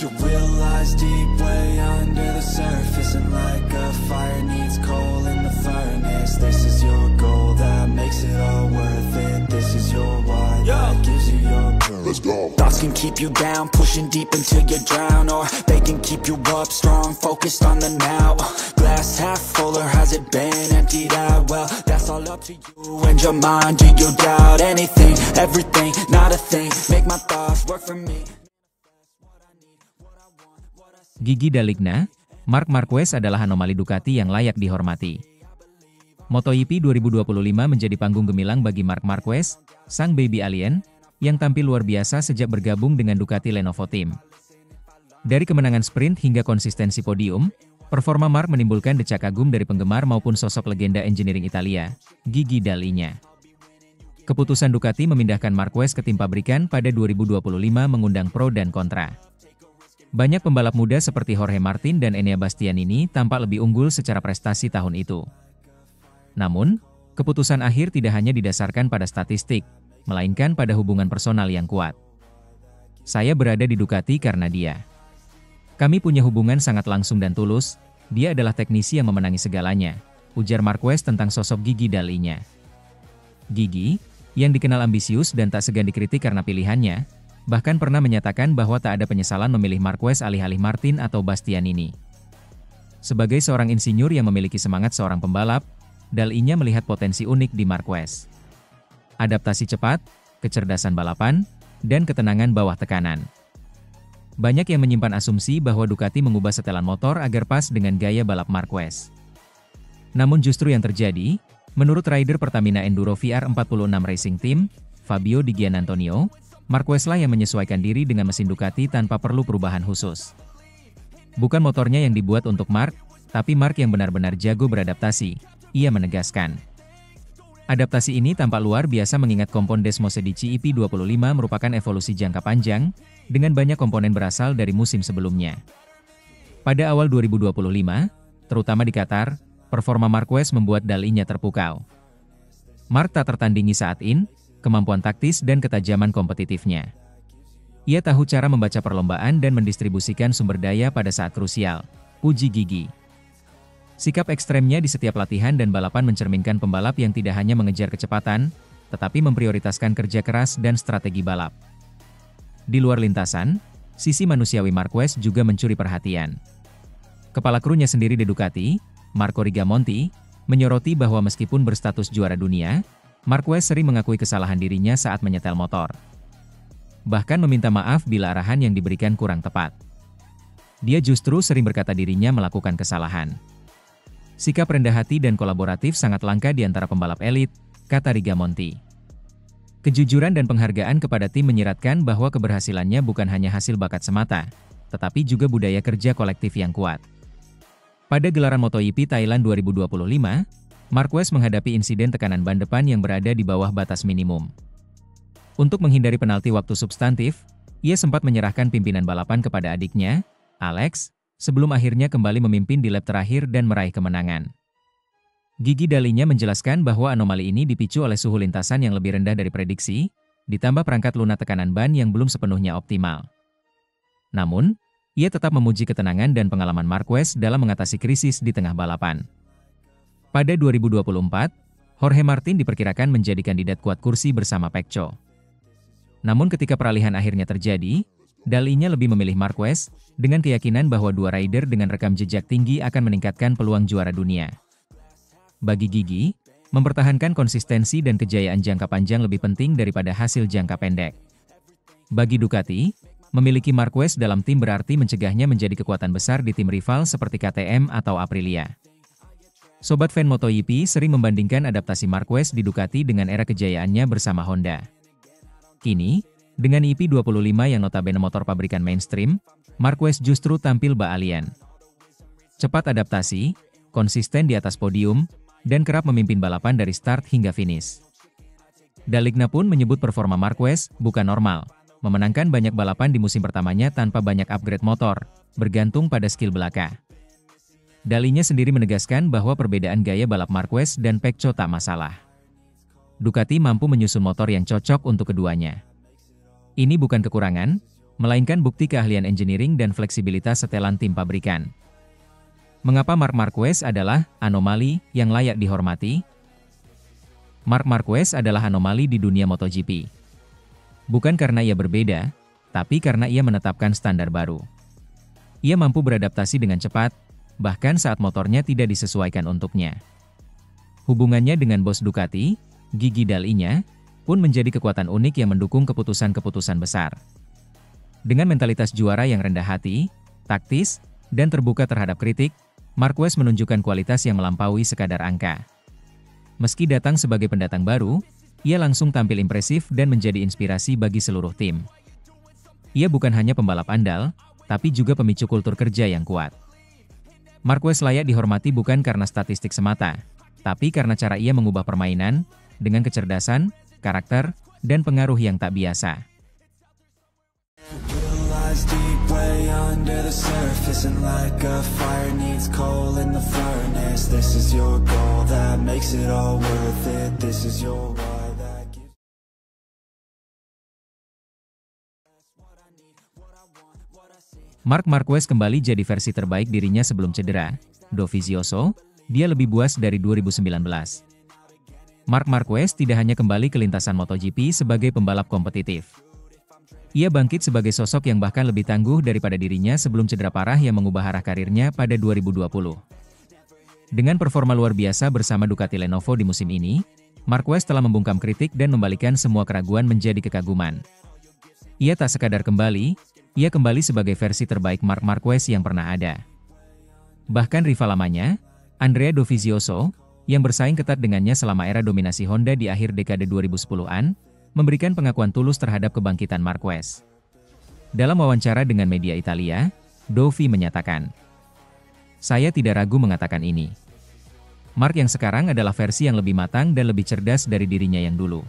You realize deep way under the surface, and like a fire needs coal in the furnace. This is your goal that makes it all worth it. This is your why that gives you your purpose. Let's go. Thoughts can keep you down, pushing deep until you drown, or they can keep you up strong, focused on the now. Glass half full, or has it been emptied out? Well, that's all up to you and your mind. Do you doubt anything, everything, not a thing? Make my thoughts work for me. Gigi D'Aligna, Marc Marquez adalah anomali Ducati yang layak dihormati. MotoGP 2025 menjadi panggung gemilang bagi Marc Marquez, sang baby alien, yang tampil luar biasa sejak bergabung dengan Ducati Lenovo Team. Dari kemenangan sprint hingga konsistensi podium, performa Marc menimbulkan decak kagum dari penggemar maupun sosok legenda engineering Italia, Gigi D'Aligna. Keputusan Ducati memindahkan Marquez ke tim pabrikan pada 2025 mengundang pro dan kontra. Banyak pembalap muda seperti Jorge Martin dan Enea Bastianini tampak lebih unggul secara prestasi tahun itu. Namun, keputusan akhir tidak hanya didasarkan pada statistik, melainkan pada hubungan personal yang kuat. Saya berada di Ducati karena dia. Kami punya hubungan sangat langsung dan tulus, dia adalah teknisi yang memenangi segalanya, ujar Marquez tentang sosok Gigi D'Aligna. Gigi, yang dikenal ambisius dan tak segan dikritik karena pilihannya, bahkan pernah menyatakan bahwa tak ada penyesalan memilih Marquez alih-alih Martin atau Bastianini. Sebagai seorang insinyur yang memiliki semangat seorang pembalap, D'Aligna melihat potensi unik di Marquez. Adaptasi cepat, kecerdasan balapan, dan ketenangan bawah tekanan. Banyak yang menyimpan asumsi bahwa Ducati mengubah setelan motor agar pas dengan gaya balap Marquez. Namun justru yang terjadi, menurut rider Pertamina Enduro VR46 Racing Team, Fabio Di Giannantonio, Marquez lah yang menyesuaikan diri dengan mesin Ducati tanpa perlu perubahan khusus. Bukan motornya yang dibuat untuk Marc, tapi Marc yang benar-benar jago beradaptasi, ia menegaskan. Adaptasi ini tampak luar biasa mengingat kompon Desmosedici EP25 merupakan evolusi jangka panjang, dengan banyak komponen berasal dari musim sebelumnya. Pada awal 2025, terutama di Qatar, performa Marquez membuat D'Aligna terpukau. Marc tak tertandingi saat ini, kemampuan taktis dan ketajaman kompetitifnya. Ia tahu cara membaca perlombaan dan mendistribusikan sumber daya pada saat krusial, puji Gigi. Sikap ekstremnya di setiap latihan dan balapan mencerminkan pembalap yang tidak hanya mengejar kecepatan, tetapi memprioritaskan kerja keras dan strategi balap. Di luar lintasan, sisi manusiawi Marquez juga mencuri perhatian. Kepala krunya sendiri di Ducati, Marco Rigamonti, menyoroti bahwa meskipun berstatus juara dunia, Marquez sering mengakui kesalahan dirinya saat menyetel motor. Bahkan meminta maaf bila arahan yang diberikan kurang tepat. Dia justru sering berkata dirinya melakukan kesalahan. Sikap rendah hati dan kolaboratif sangat langka di antara pembalap elit, kata Rigamonti. Kejujuran dan penghargaan kepada tim menyiratkan bahwa keberhasilannya bukan hanya hasil bakat semata, tetapi juga budaya kerja kolektif yang kuat. Pada gelaran MotoGP Thailand 2025, Marquez menghadapi insiden tekanan ban depan yang berada di bawah batas minimum. Untuk menghindari penalti waktu substantif, ia sempat menyerahkan pimpinan balapan kepada adiknya, Alex, sebelum akhirnya kembali memimpin di lap terakhir dan meraih kemenangan. Gigi D'Aligna menjelaskan bahwa anomali ini dipicu oleh suhu lintasan yang lebih rendah dari prediksi, ditambah perangkat lunak tekanan ban yang belum sepenuhnya optimal. Namun, ia tetap memuji ketenangan dan pengalaman Marquez dalam mengatasi krisis di tengah balapan. Pada 2024, Jorge Martin diperkirakan menjadi kandidat kuat kursi bersama Pecco. Namun ketika peralihan akhirnya terjadi, D'Aligna lebih memilih Marquez, dengan keyakinan bahwa dua rider dengan rekam jejak tinggi akan meningkatkan peluang juara dunia. Bagi Gigi, mempertahankan konsistensi dan kejayaan jangka panjang lebih penting daripada hasil jangka pendek. Bagi Ducati, memiliki Marquez dalam tim berarti mencegahnya menjadi kekuatan besar di tim rival seperti KTM atau Aprilia. Sobat fan MotoGP sering membandingkan adaptasi Marquez di Ducati dengan era kejayaannya bersama Honda. Kini, dengan EP25 yang notabene motor pabrikan mainstream, Marquez justru tampil bak alien. Cepat adaptasi, konsisten di atas podium, dan kerap memimpin balapan dari start hingga finish. D'Aligna pun menyebut performa Marquez bukan normal, memenangkan banyak balapan di musim pertamanya tanpa banyak upgrade motor, bergantung pada skill belaka. D'Aligna sendiri menegaskan bahwa perbedaan gaya balap Marquez dan Pecco tak masalah. Ducati mampu menyusun motor yang cocok untuk keduanya. Ini bukan kekurangan, melainkan bukti keahlian engineering dan fleksibilitas setelan tim pabrikan. Mengapa Marc Marquez adalah anomali yang layak dihormati? Marc Marquez adalah anomali di dunia MotoGP. Bukan karena ia berbeda, tapi karena ia menetapkan standar baru. Ia mampu beradaptasi dengan cepat, bahkan saat motornya tidak disesuaikan untuknya. Hubungannya dengan bos Ducati, Gigi Dall'Igna, pun menjadi kekuatan unik yang mendukung keputusan-keputusan besar. Dengan mentalitas juara yang rendah hati, taktis, dan terbuka terhadap kritik, Marquez menunjukkan kualitas yang melampaui sekadar angka. Meski datang sebagai pendatang baru, ia langsung tampil impresif dan menjadi inspirasi bagi seluruh tim. Ia bukan hanya pembalap andal, tapi juga pemicu kultur kerja yang kuat. Marquez layak dihormati bukan karena statistik semata, tapi karena cara ia mengubah permainan, dengan kecerdasan, karakter, dan pengaruh yang tak biasa. Deep way under the surface, and like a fire needs coal in the furnace. This is your goal that makes it all worth it. This is your why that gives. Marc Marquez kembali jadi versi terbaik dirinya sebelum cedera. Dovizioso, dia lebih buas dari 2019. Marc Marquez tidak hanya kembali ke lintasan MotoGP sebagai pembalap kompetitif. Ia bangkit sebagai sosok yang bahkan lebih tangguh daripada dirinya sebelum cedera parah yang mengubah arah karirnya pada 2020. Dengan performa luar biasa bersama Ducati Lenovo di musim ini, Marquez telah membungkam kritik dan membalikan semua keraguan menjadi kekaguman. Ia tak sekadar kembali, ia kembali sebagai versi terbaik Marc Marquez yang pernah ada. Bahkan rival lamanya, Andrea Dovizioso, yang bersaing ketat dengannya selama era dominasi Honda di akhir dekade 2010-an, memberikan pengakuan tulus terhadap kebangkitan Marquez. Dalam wawancara dengan media Italia, Dovi menyatakan, "Saya tidak ragu mengatakan ini. Marc yang sekarang adalah versi yang lebih matang dan lebih cerdas dari dirinya yang dulu.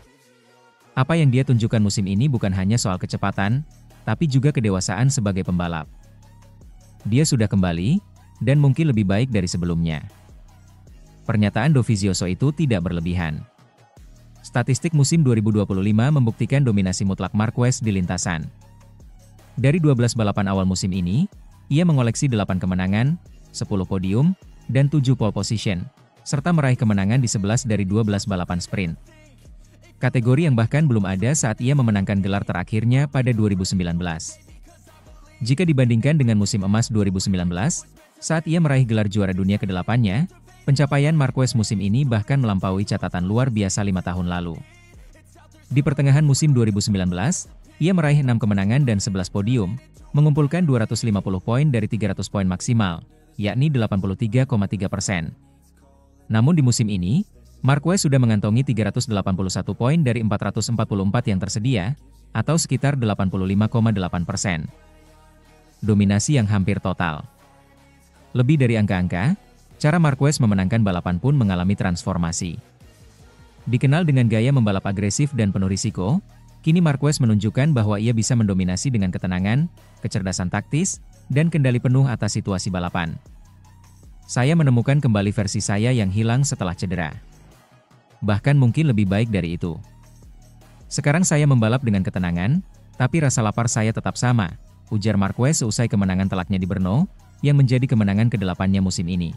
Apa yang dia tunjukkan musim ini bukan hanya soal kecepatan, tapi juga kedewasaan sebagai pembalap. Dia sudah kembali, dan mungkin lebih baik dari sebelumnya." Pernyataan Dovizioso itu tidak berlebihan. Statistik musim 2025 membuktikan dominasi mutlak Marquez di lintasan. Dari 12 balapan awal musim ini, ia mengoleksi 8 kemenangan, 10 podium, dan 7 pole position, serta meraih kemenangan di 11 dari 12 balapan sprint. Kategori yang bahkan belum ada saat ia memenangkan gelar terakhirnya pada 2019. Jika dibandingkan dengan musim emas 2019, saat ia meraih gelar juara dunia ke-8-nya, pencapaian Marquez musim ini bahkan melampaui catatan luar biasa 5 tahun lalu. Di pertengahan musim 2019, ia meraih 6 kemenangan dan 11 podium, mengumpulkan 250 poin dari 300 poin maksimal, yakni 83,3%. Namun di musim ini, Marquez sudah mengantongi 381 poin dari 444 yang tersedia, atau sekitar 85,8%. Dominasi yang hampir total. Lebih dari angka-angka, cara Marquez memenangkan balapan pun mengalami transformasi. Dikenal dengan gaya membalap agresif dan penuh risiko, kini Marquez menunjukkan bahwa ia bisa mendominasi dengan ketenangan, kecerdasan taktis, dan kendali penuh atas situasi balapan. "Saya menemukan kembali versi saya yang hilang setelah cedera. Bahkan mungkin lebih baik dari itu. Sekarang saya membalap dengan ketenangan, tapi rasa lapar saya tetap sama," ujar Marquez seusai kemenangan telaknya di Brno, yang menjadi kemenangan ke-8-nya musim ini.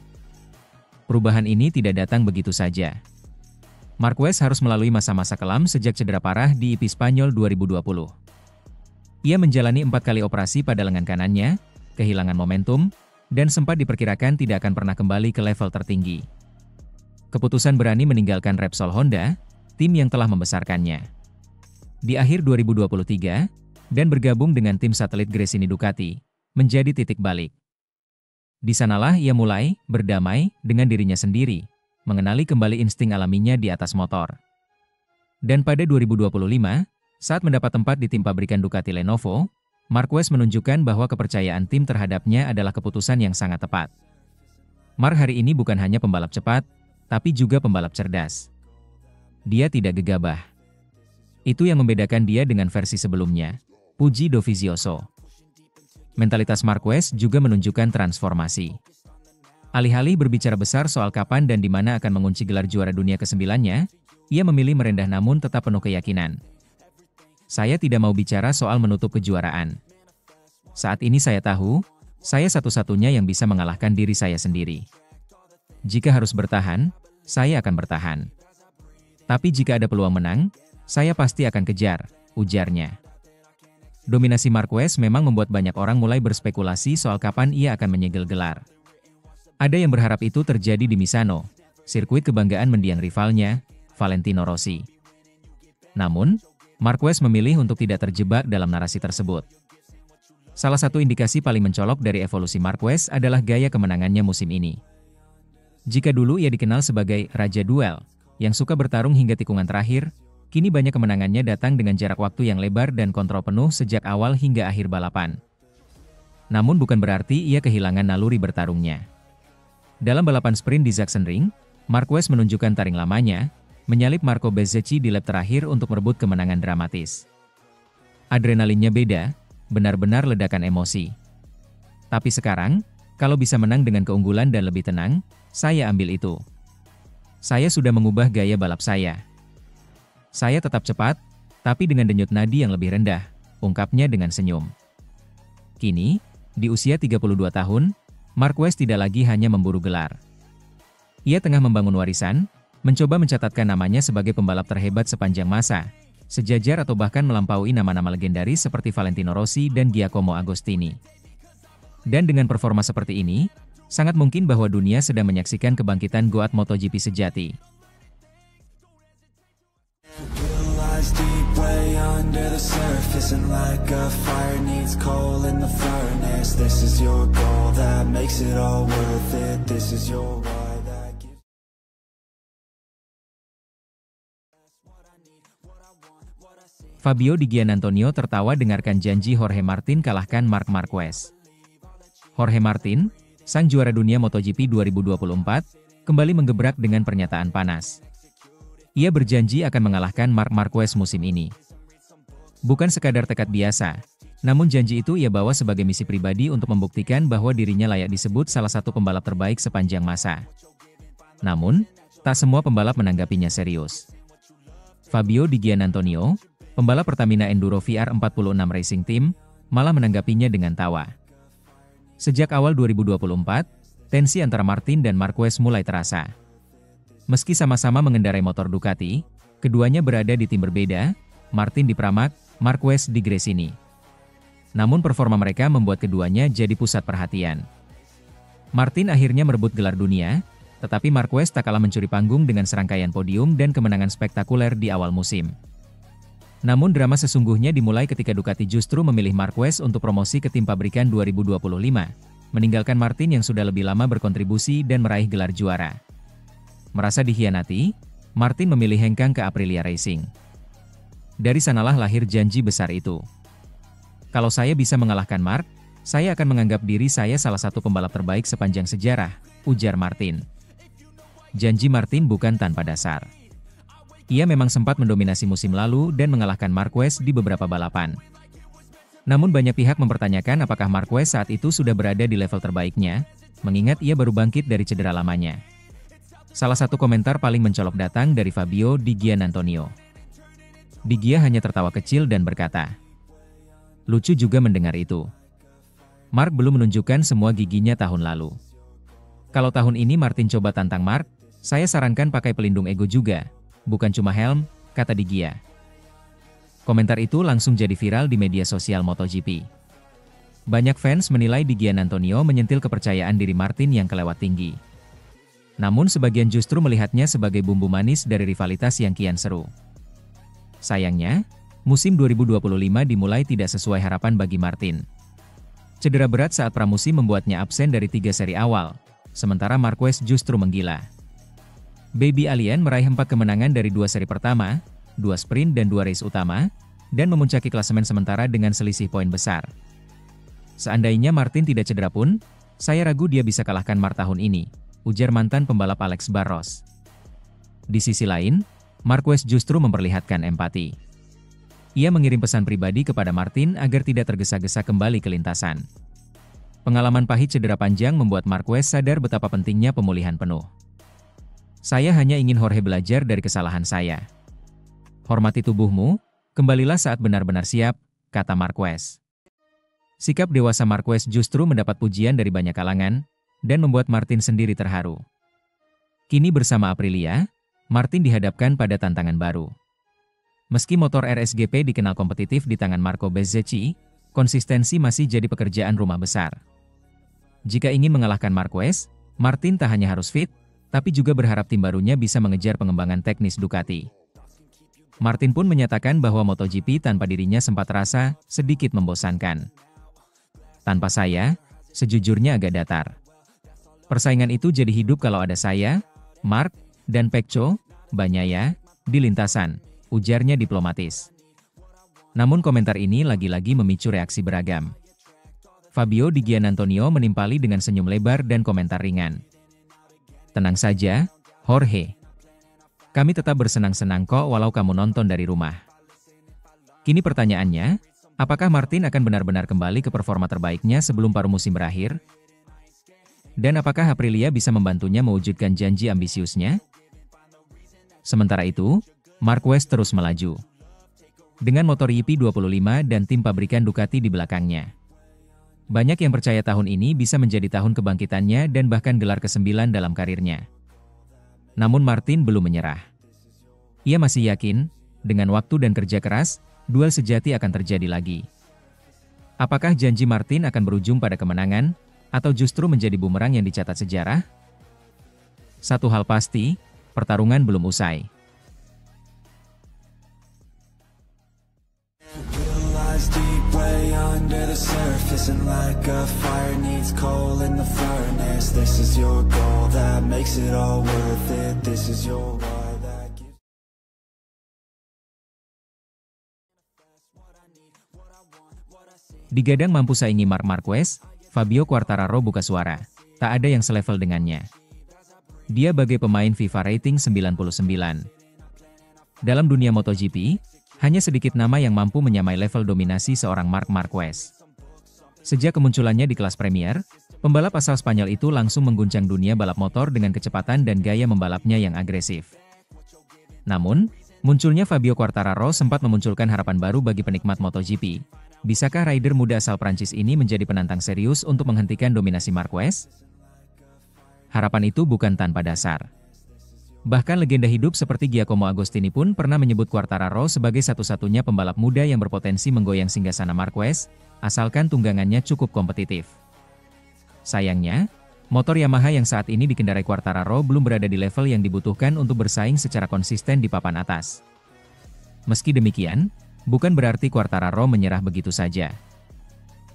Perubahan ini tidak datang begitu saja. Marquez harus melalui masa-masa kelam sejak cedera parah di IP Spanyol 2020. Ia menjalani 4 kali operasi pada lengan kanannya, kehilangan momentum, dan sempat diperkirakan tidak akan pernah kembali ke level tertinggi. Keputusan berani meninggalkan Repsol Honda, tim yang telah membesarkannya. Di akhir 2023, dan bergabung dengan tim satelit Gresini Ducati, menjadi titik balik. Di sanalah ia mulai berdamai dengan dirinya sendiri, mengenali kembali insting alaminya di atas motor. Dan pada 2025, saat mendapat tempat di tim pabrikan Ducati Lenovo, Marquez menunjukkan bahwa kepercayaan tim terhadapnya adalah keputusan yang sangat tepat. Marc hari ini bukan hanya pembalap cepat, tapi juga pembalap cerdas. Dia tidak gegabah. Itu yang membedakan dia dengan versi sebelumnya, puji Dovizioso. Mentalitas Marquez juga menunjukkan transformasi. Alih-alih berbicara besar soal kapan dan di mana akan mengunci gelar juara dunia ke-9-nya, ia memilih merendah namun tetap penuh keyakinan. "Saya tidak mau bicara soal menutup kejuaraan. Saat ini saya tahu, saya satu-satunya yang bisa mengalahkan diri saya sendiri. Jika harus bertahan, saya akan bertahan. Tapi jika ada peluang menang, saya pasti akan kejar, ujarnya. Dominasi Marquez memang membuat banyak orang mulai berspekulasi soal kapan ia akan menyegel gelar. Ada yang berharap itu terjadi di Misano, sirkuit kebanggaan mendiang rivalnya, Valentino Rossi. Namun, Marquez memilih untuk tidak terjebak dalam narasi tersebut. Salah satu indikasi paling mencolok dari evolusi Marquez adalah gaya kemenangannya musim ini. Jika dulu ia dikenal sebagai Raja Duel, yang suka bertarung hingga tikungan terakhir, kini banyak kemenangannya datang dengan jarak waktu yang lebar dan kontrol penuh sejak awal hingga akhir balapan. Namun bukan berarti ia kehilangan naluri bertarungnya. Dalam balapan sprint di Sachsenring, Marquez menunjukkan taring lamanya, menyalip Marco Bezzecchi di lap terakhir untuk merebut kemenangan dramatis. Adrenalinnya beda, benar-benar ledakan emosi. Tapi sekarang, kalau bisa menang dengan keunggulan dan lebih tenang, saya ambil itu. Saya sudah mengubah gaya balap saya. Saya tetap cepat, tapi dengan denyut nadi yang lebih rendah, ungkapnya dengan senyum. Kini, di usia 32 tahun, Marquez tidak lagi hanya memburu gelar. Ia tengah membangun warisan, mencoba mencatatkan namanya sebagai pembalap terhebat sepanjang masa, sejajar atau bahkan melampaui nama-nama legendaris seperti Valentino Rossi dan Giacomo Agostini. Dan dengan performa seperti ini, sangat mungkin bahwa dunia sedang menyaksikan kebangkitan goat MotoGP sejati. Fabio Di Giannantonio tertawa dengarkan janji Jorge Martin kalahkan Marc Marquez. Jorge Martin, sang juara dunia MotoGP 2024, kembali menggebrak dengan pernyataan panas. Ia berjanji akan mengalahkan Marc Marquez musim ini. Bukan sekadar tekad biasa, namun janji itu ia bawa sebagai misi pribadi untuk membuktikan bahwa dirinya layak disebut salah satu pembalap terbaik sepanjang masa. Namun, tak semua pembalap menanggapinya serius. Fabio Di Giannantonio, pembalap Pertamina Enduro VR46 Racing Team, malah menanggapinya dengan tawa. Sejak awal 2024, tensi antara Martin dan Marquez mulai terasa. Meski sama-sama mengendarai motor Ducati, keduanya berada di tim berbeda, Martin di Pramac, Marquez di Gresini. Namun performa mereka membuat keduanya jadi pusat perhatian. Martin akhirnya merebut gelar dunia, tetapi Marquez tak kalah mencuri panggung dengan serangkaian podium dan kemenangan spektakuler di awal musim. Namun drama sesungguhnya dimulai ketika Ducati justru memilih Marquez untuk promosi ke tim pabrikan 2025, meninggalkan Martin yang sudah lebih lama berkontribusi dan meraih gelar juara. Merasa dikhianati, Martin memilih hengkang ke Aprilia Racing. Dari sanalah lahir janji besar itu. Kalau saya bisa mengalahkan Marc, saya akan menganggap diri saya salah satu pembalap terbaik sepanjang sejarah, ujar Martin. Janji Martin bukan tanpa dasar. Ia memang sempat mendominasi musim lalu dan mengalahkan Marquez di beberapa balapan. Namun banyak pihak mempertanyakan apakah Marquez saat itu sudah berada di level terbaiknya, mengingat ia baru bangkit dari cedera lamanya. Salah satu komentar paling mencolok datang dari Fabio Di Giannantonio. Di Gia hanya tertawa kecil dan berkata, "Lucu juga mendengar itu. Marc belum menunjukkan semua giginya tahun lalu. Kalau tahun ini Martin coba tantang Marc, saya sarankan pakai pelindung ego juga. Bukan cuma helm," kata Di Gia. Komentar itu langsung jadi viral di media sosial MotoGP. Banyak fans menilai Di Giannantonio menyentil kepercayaan diri Martin yang kelewat tinggi. Namun sebagian justru melihatnya sebagai bumbu manis dari rivalitas yang kian seru. Sayangnya, musim 2025 dimulai tidak sesuai harapan bagi Martin. Cedera berat saat pramusim membuatnya absen dari 3 seri awal, sementara Marquez justru menggila. Baby Alien meraih 4 kemenangan dari 2 seri pertama, 2 sprint dan 2 race utama, dan memuncaki klasemen sementara dengan selisih poin besar. Seandainya Martin tidak cedera pun, saya ragu dia bisa kalahkan Marc tahun ini, ujar mantan pembalap Alex Barros. Di sisi lain, Marquez justru memperlihatkan empati. Ia mengirim pesan pribadi kepada Martin agar tidak tergesa-gesa kembali ke lintasan. Pengalaman pahit cedera panjang membuat Marquez sadar betapa pentingnya pemulihan penuh. "Saya hanya ingin Jorge belajar dari kesalahan saya. Hormati tubuhmu, kembalilah saat benar-benar siap," kata Marquez. Sikap dewasa Marquez justru mendapat pujian dari banyak kalangan, dan membuat Martin sendiri terharu. Kini bersama Aprilia, Martin dihadapkan pada tantangan baru. Meski motor RSGP dikenal kompetitif di tangan Marco Bezzecchi, konsistensi masih jadi pekerjaan rumah besar. Jika ingin mengalahkan Marquez, Martin tak hanya harus fit, tapi juga berharap tim barunya bisa mengejar pengembangan teknis Ducati. Martin pun menyatakan bahwa MotoGP tanpa dirinya sempat terasa sedikit membosankan. Tanpa saya, sejujurnya agak datar. Persaingan itu jadi hidup kalau ada saya, Marc, dan Pecco, Bagnaia, di lintasan, ujarnya diplomatis. Namun komentar ini lagi-lagi memicu reaksi beragam. Fabio Di Giannantonio menimpali dengan senyum lebar dan komentar ringan. Tenang saja, Jorge. Kami tetap bersenang-senang kok walau kamu nonton dari rumah. Kini pertanyaannya, apakah Martin akan benar-benar kembali ke performa terbaiknya sebelum paruh musim berakhir? Dan apakah Aprilia bisa membantunya mewujudkan janji ambisiusnya? Sementara itu, Marquez terus melaju. Dengan motor YP25 dan tim pabrikan Ducati di belakangnya. Banyak yang percaya tahun ini bisa menjadi tahun kebangkitannya dan bahkan gelar ke-9 dalam karirnya. Namun Martin belum menyerah. Ia masih yakin, dengan waktu dan kerja keras, duel sejati akan terjadi lagi. Apakah janji Martin akan berujung pada kemenangan, atau justru menjadi bumerang yang dicatat sejarah? Satu hal pasti, pertarungan belum usai. Digadang mampu saingi Marc Marquez, Fabio Quartararo buka suara. Tak ada yang selevel dengannya. Dia bagai pemain FIFA rating 99. Dalam dunia MotoGP, hanya sedikit nama yang mampu menyamai level dominasi seorang Marc Marquez. Sejak kemunculannya di kelas Premier, pembalap asal Spanyol itu langsung mengguncang dunia balap motor dengan kecepatan dan gaya membalapnya yang agresif. Namun, munculnya Fabio Quartararo sempat memunculkan harapan baru bagi penikmat MotoGP. Bisakah rider muda asal Prancis ini menjadi penantang serius untuk menghentikan dominasi Marquez? Harapan itu bukan tanpa dasar. Bahkan legenda hidup seperti Giacomo Agostini pun pernah menyebut Quartararo sebagai satu-satunya pembalap muda yang berpotensi menggoyang singgasana Marquez, asalkan tunggangannya cukup kompetitif. Sayangnya, motor Yamaha yang saat ini dikendarai Quartararo belum berada di level yang dibutuhkan untuk bersaing secara konsisten di papan atas. Meski demikian, bukan berarti Quartararo menyerah begitu saja.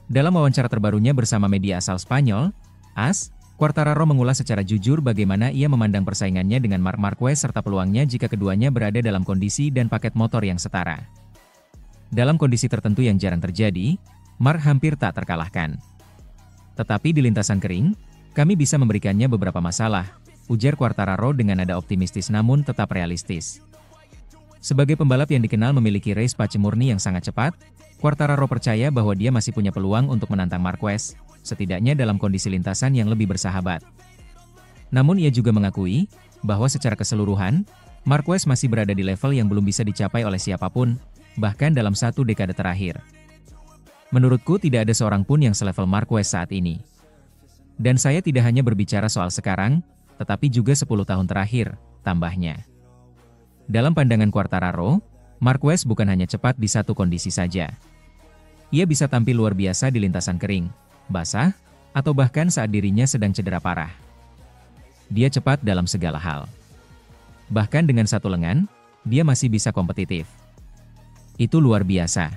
Dalam wawancara terbarunya bersama media asal Spanyol, AS, Quartararo mengulas secara jujur bagaimana ia memandang persaingannya dengan Marc Marquez serta peluangnya jika keduanya berada dalam kondisi dan paket motor yang setara. Dalam kondisi tertentu yang jarang terjadi, Marc hampir tak terkalahkan. Tetapi di lintasan kering, kami bisa memberikannya beberapa masalah, ujar Quartararo dengan nada optimistis namun tetap realistis. Sebagai pembalap yang dikenal memiliki race pace murni yang sangat cepat, Quartararo percaya bahwa dia masih punya peluang untuk menantang Marquez, setidaknya dalam kondisi lintasan yang lebih bersahabat. Namun ia juga mengakui, bahwa secara keseluruhan, Marquez masih berada di level yang belum bisa dicapai oleh siapapun, bahkan dalam satu dekade terakhir. Menurutku tidak ada seorang pun yang selevel Marquez saat ini. Dan saya tidak hanya berbicara soal sekarang, tetapi juga 10 tahun terakhir, tambahnya. Dalam pandangan Quartararo, Marquez bukan hanya cepat di satu kondisi saja. Ia bisa tampil luar biasa di lintasan kering, basah, atau bahkan saat dirinya sedang cedera parah. Dia cepat dalam segala hal. Bahkan dengan satu lengan, dia masih bisa kompetitif. Itu luar biasa.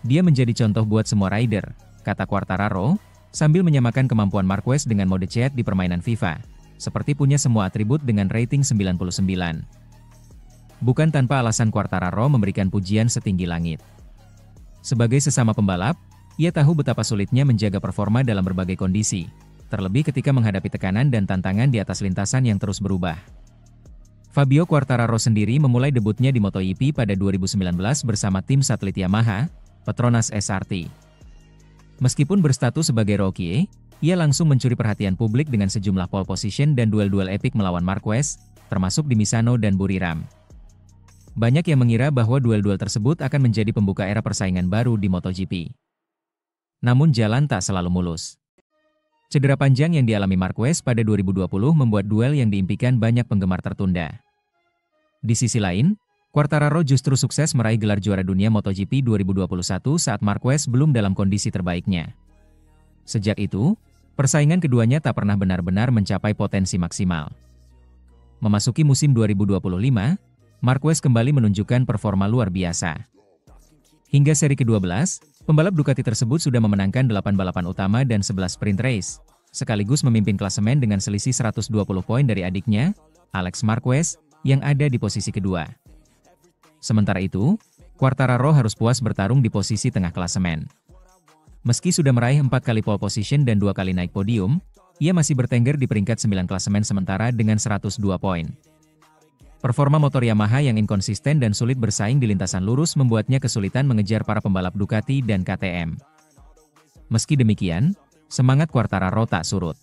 Dia menjadi contoh buat semua rider, kata Quartararo, sambil menyamakan kemampuan Marquez dengan mode chat di permainan FIFA, seperti punya semua atribut dengan rating 99. Bukan tanpa alasan Quartararo memberikan pujian setinggi langit. Sebagai sesama pembalap, ia tahu betapa sulitnya menjaga performa dalam berbagai kondisi, terlebih ketika menghadapi tekanan dan tantangan di atas lintasan yang terus berubah. Fabio Quartararo sendiri memulai debutnya di MotoGP pada 2019 bersama tim satelit Yamaha, Petronas SRT. Meskipun berstatus sebagai rookie, ia langsung mencuri perhatian publik dengan sejumlah pole position dan duel-duel epik melawan Marquez, termasuk di Misano dan Buriram. Banyak yang mengira bahwa duel-duel tersebut akan menjadi pembuka era persaingan baru di MotoGP. namun jalan tak selalu mulus. Cedera panjang yang dialami Marquez pada 2020 membuat duel yang diimpikan banyak penggemar tertunda. Di sisi lain, Quartararo justru sukses meraih gelar juara dunia MotoGP 2021 saat Marquez belum dalam kondisi terbaiknya. Sejak itu, persaingan keduanya tak pernah benar-benar mencapai potensi maksimal. Memasuki musim 2025, Marquez kembali menunjukkan performa luar biasa. Hingga seri ke-12, pembalap Ducati tersebut sudah memenangkan 8 balapan utama dan 11 sprint race, sekaligus memimpin klasemen dengan selisih 120 poin dari adiknya, Alex Marquez, yang ada di posisi kedua. Sementara itu, Quartararo harus puas bertarung di posisi tengah klasemen. Meski sudah meraih 4 kali pole position dan 2 kali naik podium, ia masih bertengger di peringkat 9 klasemen sementara dengan 102 poin. Performa motor Yamaha yang inkonsisten dan sulit bersaing di lintasan lurus membuatnya kesulitan mengejar para pembalap Ducati dan KTM. Meski demikian, semangat Quartararo tak surut.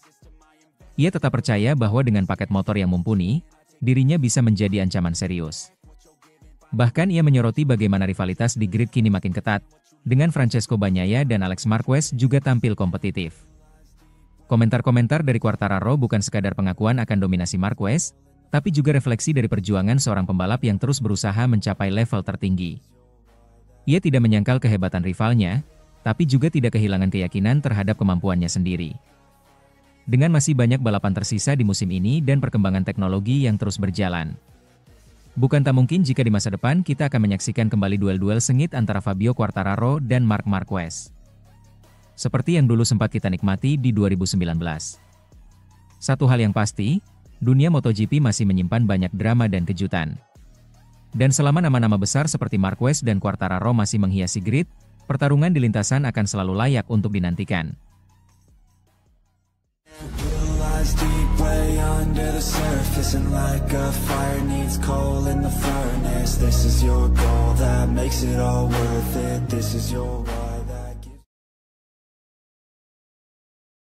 Ia tetap percaya bahwa dengan paket motor yang mumpuni, dirinya bisa menjadi ancaman serius. Bahkan ia menyoroti bagaimana rivalitas di grid kini makin ketat, dengan Francesco Bagnaia dan Alex Marquez juga tampil kompetitif. Komentar-komentar dari Quartararo bukan sekadar pengakuan akan dominasi Marquez, tapi juga refleksi dari perjuangan seorang pembalap yang terus berusaha mencapai level tertinggi. Ia tidak menyangkal kehebatan rivalnya, tapi juga tidak kehilangan keyakinan terhadap kemampuannya sendiri. Dengan masih banyak balapan tersisa di musim ini dan perkembangan teknologi yang terus berjalan, bukan tak mungkin jika di masa depan kita akan menyaksikan kembali duel-duel sengit antara Fabio Quartararo dan Marc Marquez. Seperti yang dulu sempat kita nikmati di 2019. Satu hal yang pasti, dunia MotoGP masih menyimpan banyak drama dan kejutan. Dan selama nama-nama besar seperti Marquez dan Quartararo masih menghiasi grid, pertarungan di lintasan akan selalu layak untuk dinantikan. Deep way under the surface, and like a fire needs coal in the furnace. This is your goal that makes it all worth it. This is your world.